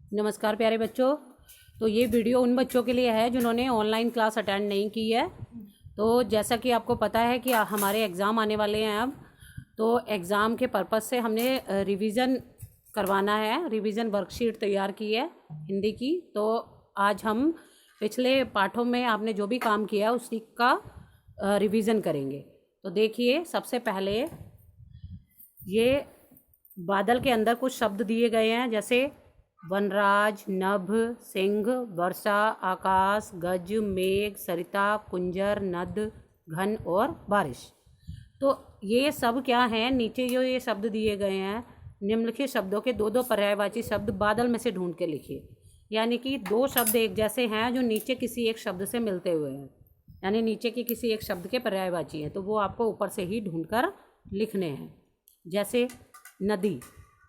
नमस्कार प्यारे बच्चों। तो ये वीडियो उन बच्चों के लिए है जिन्होंने ऑनलाइन क्लास अटेंड नहीं की है। तो जैसा कि आपको पता है कि हमारे एग्ज़ाम आने वाले हैं अब, तो एग्ज़ाम के पर्पज़ से हमने रिवीज़न करवाना है, रिवीज़न वर्कशीट तैयार की है हिंदी की। तो आज हम पिछले पाठों में आपने जो भी काम किया उसी का रिवीज़न करेंगे। तो देखिए, सबसे पहले ये बादल के अंदर कुछ शब्द दिए गए हैं, जैसे वनराज, नभ, सिंह, वर्षा, आकाश, गज, मेघ, सरिता, कुंजर, नद, घन और बारिश। तो ये सब क्या हैं? नीचे जो ये शब्द दिए गए हैं, निम्नलिखित शब्दों के दो दो पर्यायवाची शब्द बादल में से ढूंढ के लिखिए। यानी कि दो शब्द एक जैसे हैं जो नीचे किसी एक शब्द से मिलते हुए हैं, यानी नीचे के किसी एक शब्द के पर्यायवाची हैं, तो वो आपको ऊपर से ही ढूंढकर लिखने हैं। जैसे नदी,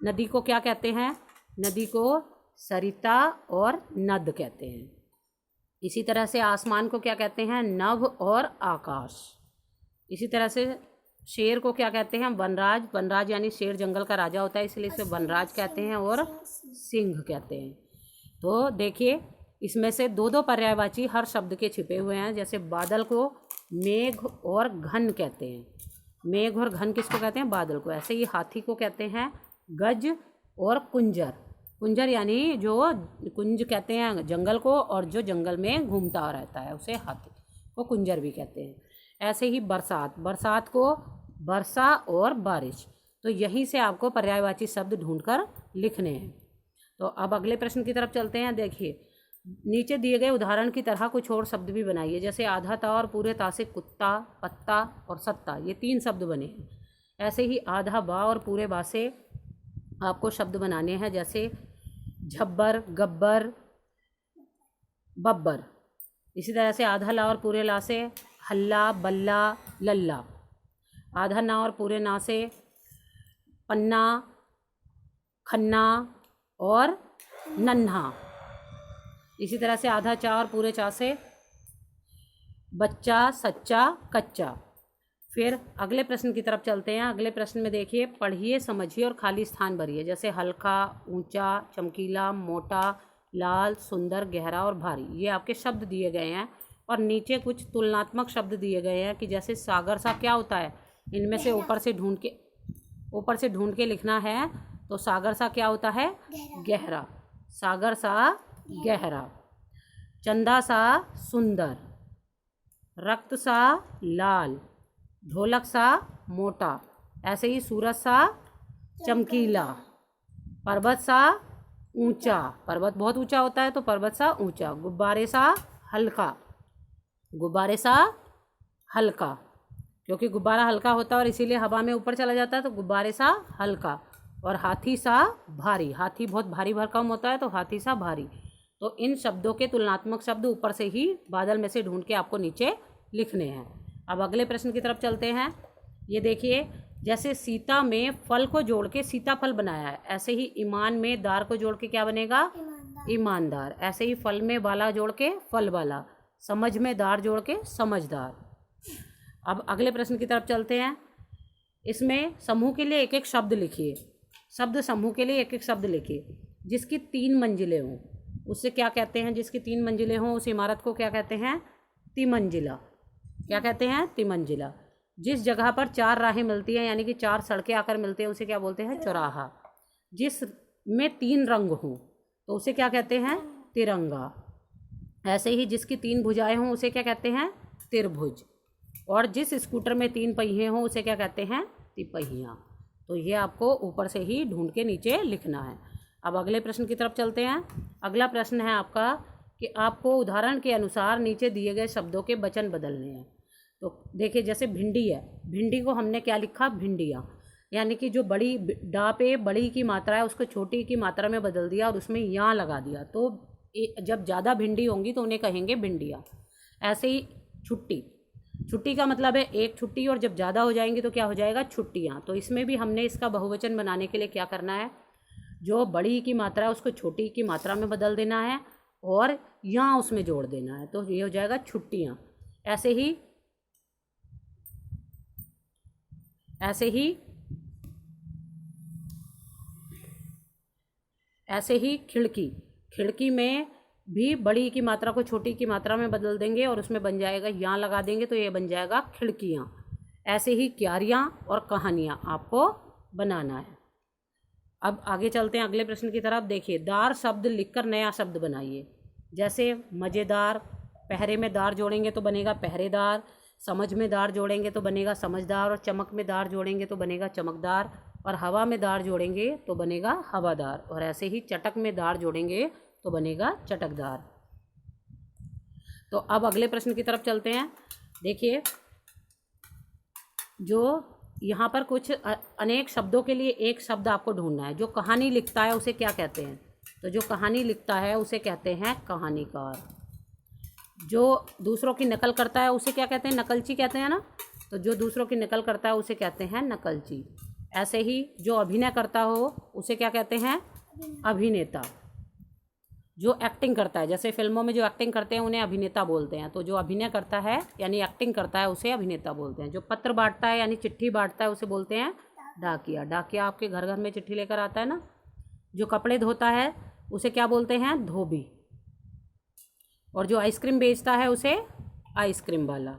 नदी को क्या कहते हैं? नदी को सरिता और नद कहते हैं। इसी तरह से आसमान को क्या कहते हैं? नभ और आकाश। इसी तरह से शेर को क्या कहते हैं? वनराज। वनराज यानी शेर जंगल का राजा होता है, इसलिए इसे वनराज कहते हैं और सिंह कहते हैं। तो देखिए, इसमें से दो दो पर्यायवाची हर शब्द के छिपे हुए हैं। जैसे बादल को मेघ और घन कहते हैं। मेघ और घन किसको कहते हैं? बादल को। ऐसे ही हाथी को कहते हैं गज और कुंजर। कुंजर यानी जो कुंज कहते हैं जंगल को, और जो जंगल में घूमता रहता है उसे हाथी को कुंजर भी कहते हैं। ऐसे ही बरसात, बरसात को वर्षा और बारिश। तो यहीं से आपको पर्यायवाची शब्द ढूंढकर लिखने हैं। तो अब अगले प्रश्न की तरफ चलते हैं। देखिए, नीचे दिए गए उदाहरण की तरह कुछ और शब्द भी बनाइए। जैसे आधा ता और पूरे ता से कुत्ता, पत्ता और सत्ता, ये 3 शब्द बने हैं। ऐसे ही आधा बा और पूरे बा से आपको शब्द बनाने हैं, जैसे झब्बर, गब्बर, बब्बर। इसी तरह से आधा ला और पूरे ला से हल्ला, बल्ला, लल्ला। आधा ना और पूरे ना से पन्ना, खन्ना और नन्हा। इसी तरह से आधा चा और पूरे चा से बच्चा, सच्चा, कच्चा। फिर अगले प्रश्न की तरफ चलते हैं। अगले प्रश्न में देखिए, पढ़िए, समझिए और खाली स्थान भरिए। जैसे हल्का, ऊंचा, चमकीला, मोटा, लाल, सुंदर, गहरा और भारी। ये आपके शब्द दिए गए हैं और नीचे कुछ तुलनात्मक शब्द दिए गए हैं कि जैसे सागर सा क्या होता है? इनमें से ऊपर से ढूंढ के लिखना है। तो सागर सा क्या होता है? गहरा। सागर सा गहरा। चंदा सा सुंदर। रक्त सा लाल। ढोलक सा मोटा। ऐसे ही सूरज सा चमकीला। पर्वत सा ऊंचा, पर्वत बहुत ऊंचा होता है तो पर्वत सा ऊंचा। गुब्बारे सा हल्का, गुब्बारे सा हल्का, क्योंकि गुब्बारा हल्का होता है और इसीलिए हवा में ऊपर चला जाता है, तो गुब्बारे सा हल्का। और हाथी सा भारी, हाथी बहुत भारी भरकम होता है तो हाथी सा भारी। तो इन शब्दों के तुलनात्मक शब्द ऊपर से ही बादल में से ढूंढ के आपको नीचे लिखने हैं। अब अगले प्रश्न की तरफ चलते हैं। ये देखिए, जैसे सीता में फल को जोड़ के सीताफल बनाया है, ऐसे ही ईमान में दार को जोड़ के क्या बनेगा? ईमानदार। ऐसे ही फल में वाला जोड़ के फल वाला। समझ में दार जोड़ के समझदार। अब अगले प्रश्न की तरफ चलते हैं। इसमें समूह के लिए एक एक शब्द लिखिए। शब्द समूह के लिए एक एक शब्द लिखिए। जिसकी 3 मंजिलें हों उससे क्या कहते हैं? जिसकी 3 मंजिलें हों उस इमारत को क्या कहते हैं? तिमंजिला। क्या कहते हैं? तिमंजिला। जिस जगह पर 4 राहें मिलती हैं, यानी कि 4 सड़कें आकर मिलते हैं, उसे क्या बोलते हैं? चौराहा। जिस में 3 रंग हों तो उसे क्या कहते हैं? तिरंगा। ऐसे ही जिसकी 3 भुजाएं हों उसे क्या कहते हैं? त्रिभुज। और जिस स्कूटर में 3 पहिए हों उसे क्या कहते हैं? तिपहिया। तो ये आपको ऊपर से ही ढूंढ के नीचे लिखना है। अब अगले प्रश्न की तरफ चलते हैं। अगला प्रश्न है आपका कि आपको उदाहरण के अनुसार नीचे दिए गए शब्दों के वचन बदलने हैं। तो देखिए, जैसे भिंडी है, भिंडी को हमने क्या लिखा? भिंडियाँ। यानी कि जो बड़ी डा पे बड़ी की मात्रा है उसको छोटी की मात्रा में बदल दिया और उसमें यहाँ लगा दिया, तो जब ज़्यादा भिंडी होंगी तो उन्हें कहेंगे भिंडियाँ। ऐसे ही छुट्टी, छुट्टी का मतलब है एक छुट्टी, और जब ज़्यादा हो जाएंगी तो क्या हो जाएगा? छुट्टियाँ। तो इसमें भी हमने इसका बहुवचन बनाने के लिए क्या करना है? जो बड़ी की मात्रा है उसको छोटी की मात्रा में बदल देना है और यहाँ उसमें जोड़ देना है, तो ये हो जाएगा छुट्टियाँ। ऐसे ही ऐसे ही खिड़की, खिड़की में भी बड़ी की मात्रा को छोटी की मात्रा में बदल देंगे और उसमें बन जाएगा, यहाँ लगा देंगे तो ये बन जाएगा खिड़कियाँ। ऐसे ही क्यारियाँ और कहानियाँ आपको बनाना है। अब आगे चलते हैं अगले प्रश्न की तरफ। देखिए, दार शब्द लिखकर नया शब्द बनाइए। जैसे मज़ेदार, पहरे में दार जोड़ेंगे तो बनेगा पहरेदार, समझ में दार जोड़ेंगे तो बनेगा समझदार, और चमक में दार जोड़ेंगे तो बनेगा चमकदार, और हवा में दार जोड़ेंगे तो बनेगा हवादार, और ऐसे ही चटक में दार जोड़ेंगे तो बनेगा चटकदार। तो अब अगले प्रश्न की तरफ चलते हैं। देखिए, जो यहाँ पर कुछ अनेक शब्दों के लिए एक शब्द आपको ढूंढना है। जो कहानी लिखता है उसे क्या कहते हैं? तो जो कहानी लिखता है उसे कहते हैं कहानीकार। जो दूसरों की नकल करता है उसे क्या कहते हैं? नकलची कहते हैं ना। तो जो दूसरों की नकल करता है उसे कहते हैं नकलची। ऐसे ही जो अभिनय करता हो उसे क्या कहते हैं? अभिनेता। जो एक्टिंग करता है, जैसे फिल्मों में जो एक्टिंग करते हैं उन्हें अभिनेता बोलते हैं। तो जो अभिनय करता है यानी एक्टिंग करता है उसे अभिनेता बोलते हैं। जो पत्र बांटता है यानी चिट्ठी बांटता है उसे बोलते हैं डाकिया। डाकिया आपके घर घर में चिट्ठी लेकर आता है ना। जो कपड़े धोता है उसे क्या बोलते हैं? धोबी। और जो आइसक्रीम बेचता है उसे आइसक्रीम वाला।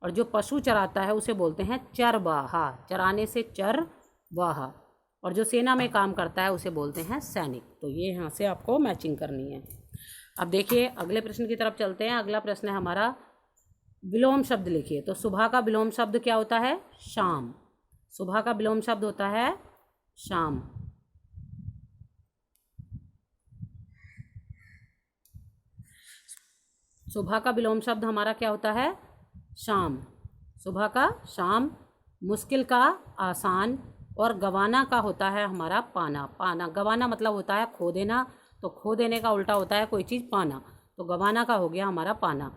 और जो पशु चराता है उसे बोलते हैं चरवाहा, चराने से चरवाहा। और जो सेना में काम करता है उसे बोलते हैं सैनिक। तो ये यहाँ से आपको मैचिंग करनी है। अब देखिए, अगले प्रश्न की तरफ चलते हैं। अगला प्रश्न है हमारा, विलोम शब्द लिखिए। तो सुबह का विलोम शब्द क्या होता है? शाम। सुबह का विलोम शब्द होता है शाम। सुबह का विलोम शब्द हमारा क्या होता है? शाम। सुबह का शाम। मुश्किल का आसान, और गवाना का होता है हमारा पाना। पाना, गवाना मतलब होता है खो देना। तो खो देने का उल्टा होता है कोई चीज़ पाना। तो गवाना का हो गया हमारा पाना।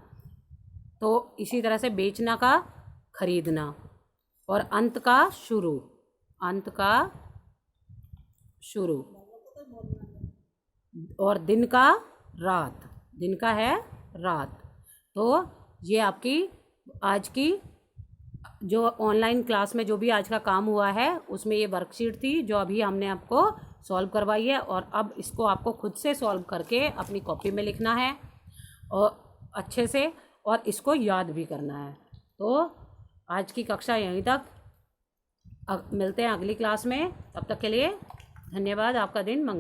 तो इसी तरह से बेचना का खरीदना, और अंत का शुरू। अंत का शुरू, और दिन का रात। दिन का है रात। तो ये आपकी आज की जो ऑनलाइन क्लास में जो भी आज का काम हुआ है उसमें ये वर्कशीट थी जो अभी हमने आपको सॉल्व करवाई है। और अब इसको आपको खुद से सॉल्व करके अपनी कॉपी में लिखना है और अच्छे से, और इसको याद भी करना है। तो आज की कक्षा यहीं तक। मिलते हैं अगली क्लास में। तब तक के लिए धन्यवाद। आपका दिन मंगल।